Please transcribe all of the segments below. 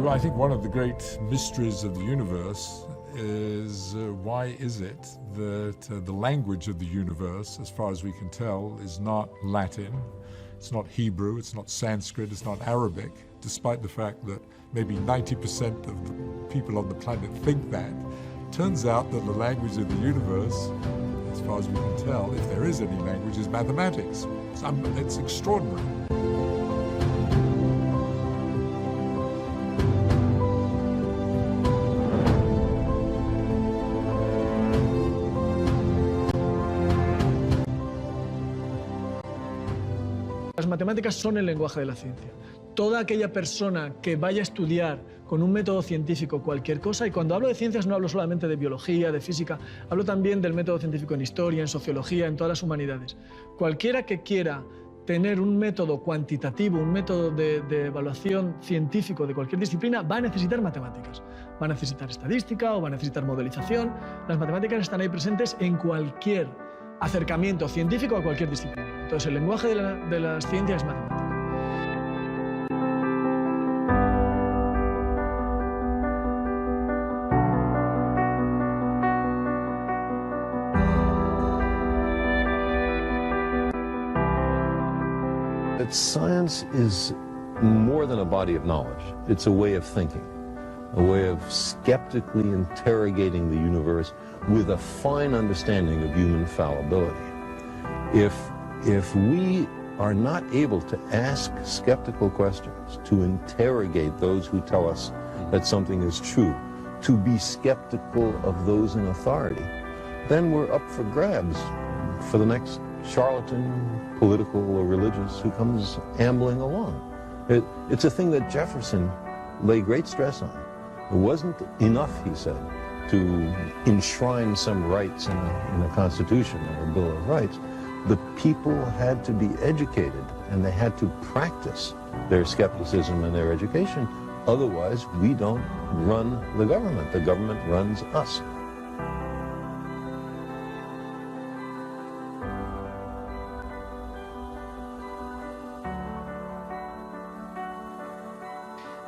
Well, I think one of the great mysteries of the universe is why is it that the language of the universe, as far as we can tell, is not Latin, it's not Hebrew, it's not Sanskrit, it's not Arabic, despite the fact that maybe 90% of the people on the planet think that. Turns out that the language of the universe, as far as we can tell, if there is any language, is mathematics. It's extraordinary. Las matemáticas son el lenguaje de la ciencia. Toda aquella persona que vaya a estudiar con un método científico cualquier cosa, y cuando hablo de ciencias no hablo solamente de biología, de física, hablo también del método científico en historia, en sociología, en todas las humanidades. Cualquiera que quiera tener un método cuantitativo, un método de evaluación científico de cualquier disciplina, va a necesitar matemáticas. Va a necesitar estadística o va a necesitar modelización. Las matemáticas están ahí presentes en cualquier acercamiento científico a cualquier disciplina. Entonces, el lenguaje de las ciencias es matemática. That science is more than a body of knowledge. It's a way of thinking, a way of skeptically interrogating the universe with a fine understanding of human fallibility. If we are not able to ask skeptical questions, to interrogate those who tell us that something is true, to be skeptical of those in authority, then we're up for grabs for the next charlatan, political or religious, who comes ambling along. It's a thing that Jefferson laid great stress on. It wasn't enough, he said, to enshrine some rights in a constitution or a Bill of Rights. The people had to be educated, and they had to practice their skepticism and their education. Otherwise, we don't run the government runs us.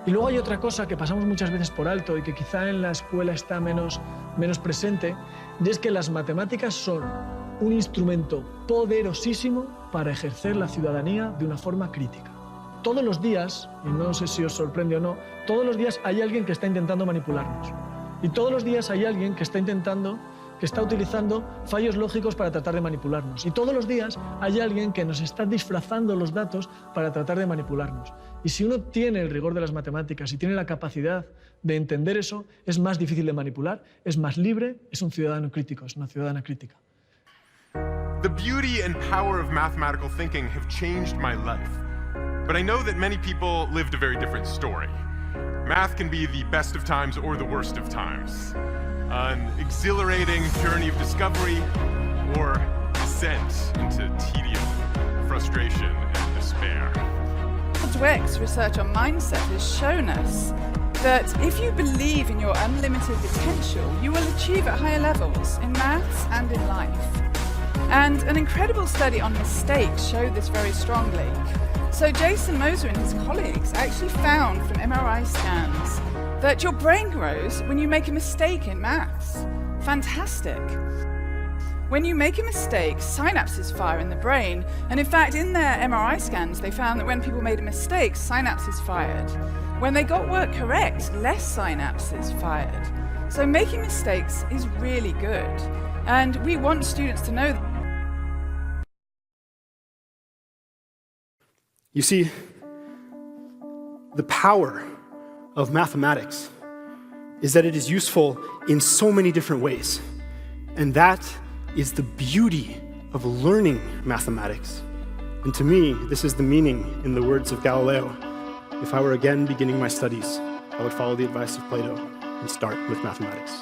Y luego hay otra cosa que pasamos muchas veces por alto y que quizá en la escuela está menos presente, y es que las matemáticas son un instrumento poderosísimo para ejercer la ciudadanía de una forma crítica. Todos los días, y no sé si os sorprende o no, todos los días hay alguien que está intentando manipularnos. Y todos los días hay alguien que está utilizando fallos lógicos para tratar de manipularnos. Y todos los días hay alguien que nos está disfrazando los datos para tratar de manipularnos. Y si uno tiene el rigor de las matemáticas y tiene la capacidad de entender eso, es más difícil de manipular, es más libre, es un ciudadano crítico, es una ciudadana crítica. The beauty and power of mathematical thinking have changed my life. But I know that many people lived a very different story. Math can be the best of times or the worst of times. An exhilarating journey of discovery or descent into tedium, frustration, and despair. Dweck's research on mindset has shown us that if you believe in your unlimited potential, you will achieve at higher levels in maths and in life. And an incredible study on mistakes showed this very strongly. So Jason Moser and his colleagues actually found from MRI scans that your brain grows when you make a mistake in maths. Fantastic. When you make a mistake, synapses fire in the brain, and in fact in their MRI scans they found that when people made a mistake, synapses fired. When they got work correct, less synapses fired. So making mistakes is really good, and we want students to know that. You see, the power of mathematics is that it is useful in so many different ways. And that is the beauty of learning mathematics. And to me, this is the meaning in the words of Galileo. If I were again beginning my studies, I would follow the advice of Plato and start with mathematics.